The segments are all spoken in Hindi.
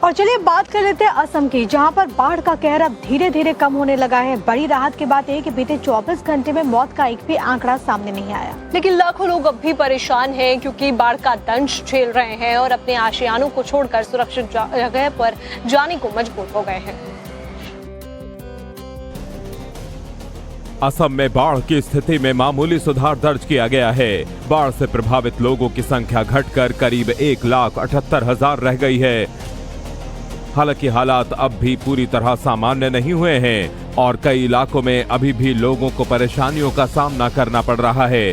और चलिए बात कर लेते हैं असम की, जहां पर बाढ़ का कहर अब धीरे धीरे कम होने लगा है। बड़ी राहत की बात है कि बीते 24 घंटे में मौत का एक भी आंकड़ा सामने नहीं आया, लेकिन लाखों लोग अब भी परेशान हैं क्योंकि बाढ़ का दंश झेल रहे हैं और अपने आशियानों को छोड़कर सुरक्षित जगह पर जाने को मजबूर हो गए हैं। असम में बाढ़ की स्थिति में मामूली सुधार दर्ज किया गया है। बाढ़ से प्रभावित लोगों की संख्या घटकर करीब 1,78,000 रह गई है। हालांकि हालात अब भी पूरी तरह सामान्य नहीं हुए हैं और कई इलाकों में अभी भी लोगों को परेशानियों का सामना करना पड़ रहा है।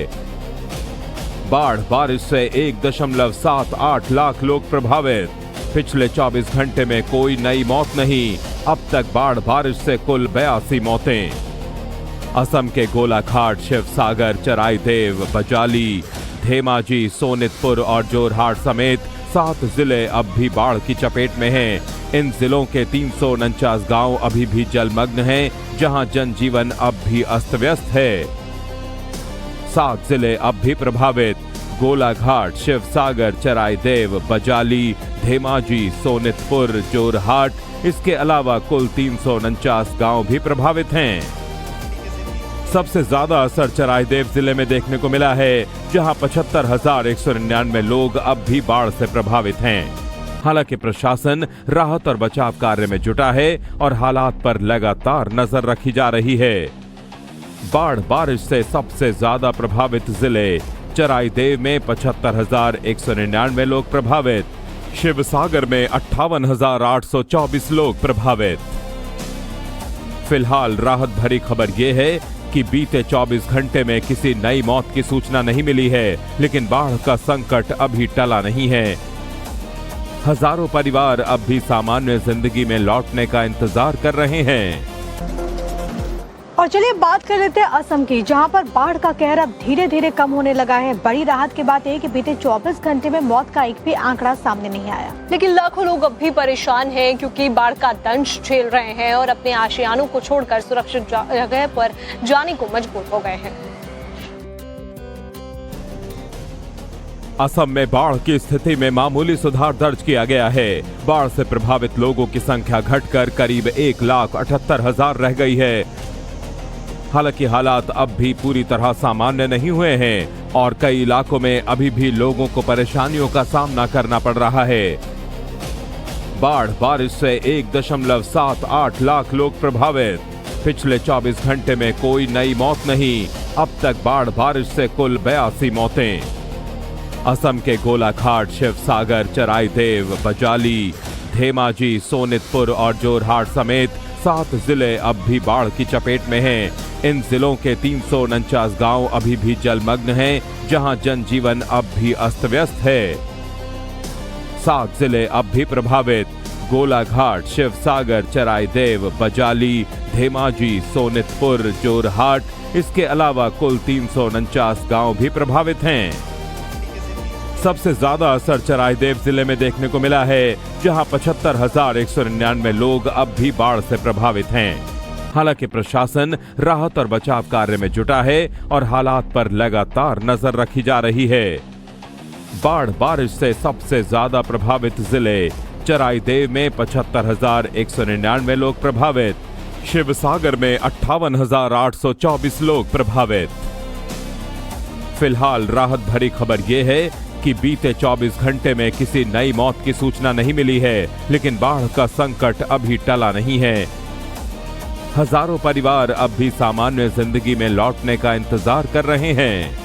बाढ़ बारिश से 1.78 लाख लोग प्रभावित। पिछले 24 घंटे में कोई नई मौत नहीं। अब तक बाढ़ बारिश से कुल 82 मौतें। असम के गोलाघाट, शिवसागर, चराईदेव, बजाली, धेमाजी, सोनितपुर और जोरहाट समेत 7 जिले अब भी बाढ़ की चपेट में हैं। इन जिलों के 349 गांव अभी भी जलमग्न हैं, जहां जनजीवन अब भी अस्त व्यस्त है। 7 जिले अब भी प्रभावित: गोलाघाट, शिवसागर, चराईदेव, बजाली, धेमाजी, सोनितपुर, जोरहाट। इसके अलावा कुल 349 गांव भी प्रभावित हैं। सबसे ज्यादा असर चराईदेव जिले में देखने को मिला है, जहां 75,199 लोग अब भी बाढ़ से प्रभावित हैं। हालांकि प्रशासन राहत और बचाव कार्य में जुटा है और हालात पर लगातार नजर रखी जा रही है। बाढ़ बारिश से सबसे ज्यादा प्रभावित जिले: चराईदेव में 75,199 लोग प्रभावित, शिवसागर में 58,824 लोग प्रभावित। फिलहाल राहत भरी खबर यह है कि बीते 24 घंटे में किसी नई मौत की सूचना नहीं मिली है, लेकिन बाढ़ का संकट अभी टला नहीं है। हजारों परिवार अब भी सामान्य जिंदगी में लौटने का इंतजार कर रहे हैं। और चलिए बात कर लेते हैं असम की, जहां पर बाढ़ का कहर अब धीरे धीरे कम होने लगा है। बड़ी राहत की बात है कि बीते 24 घंटे में मौत का एक भी आंकड़ा सामने नहीं आया, लेकिन लाखों लोग अब भी परेशान हैं क्योंकि बाढ़ का दंश झेल रहे हैं और अपने आशियानों को छोड़कर सुरक्षित जगह पर जाने को मजबूर हो गए हैं। असम में बाढ़ की स्थिति में मामूली सुधार दर्ज किया गया है। बाढ़ से प्रभावित लोगों की संख्या घटकर करीब 1,78,000 रह गई है। हालांकि हालात अब भी पूरी तरह सामान्य नहीं हुए हैं और कई इलाकों में अभी भी लोगों को परेशानियों का सामना करना पड़ रहा है। बाढ़ बारिश से 1.78 लाख लोग प्रभावित। पिछले 24 घंटे में कोई नई मौत नहीं। अब तक बाढ़ बारिश से कुल 82 मौतें। असम के गोलाघाट, शिवसागर, चराईदेव, बजाली, धेमाजी, सोनितपुर और जोरहाट समेत 7 जिले अब भी बाढ़ की चपेट में हैं। इन जिलों के 349 गांव अभी भी जलमग्न हैं, जहां जनजीवन अब भी अस्त व्यस्त है। 7 जिले अब भी प्रभावित: गोलाघाट, शिवसागर, चराईदेव, बजाली, धेमाजी, सोनितपुर, जोरहाट। इसके अलावा कुल 349 गांव भी प्रभावित हैं। सबसे ज्यादा असर चराईदेव जिले में देखने को मिला है, जहां 75,199 लोग अब भी बाढ़ से प्रभावित हैं। हालांकि प्रशासन राहत और बचाव कार्य में जुटा है और हालात पर लगातार नजर रखी जा रही है। बाढ़ बारिश से सबसे ज्यादा प्रभावित जिले: चराईदेव में 75,199 लोग प्रभावित, शिवसागर में 58,824 लोग प्रभावित। फिलहाल राहत भरी खबर यह है कि बीते 24 घंटे में किसी नई मौत की सूचना नहीं मिली है, लेकिन बाढ़ का संकट अभी टला नहीं है। हजारों परिवार अब भी सामान्य जिंदगी में लौटने का इंतजार कर रहे हैं।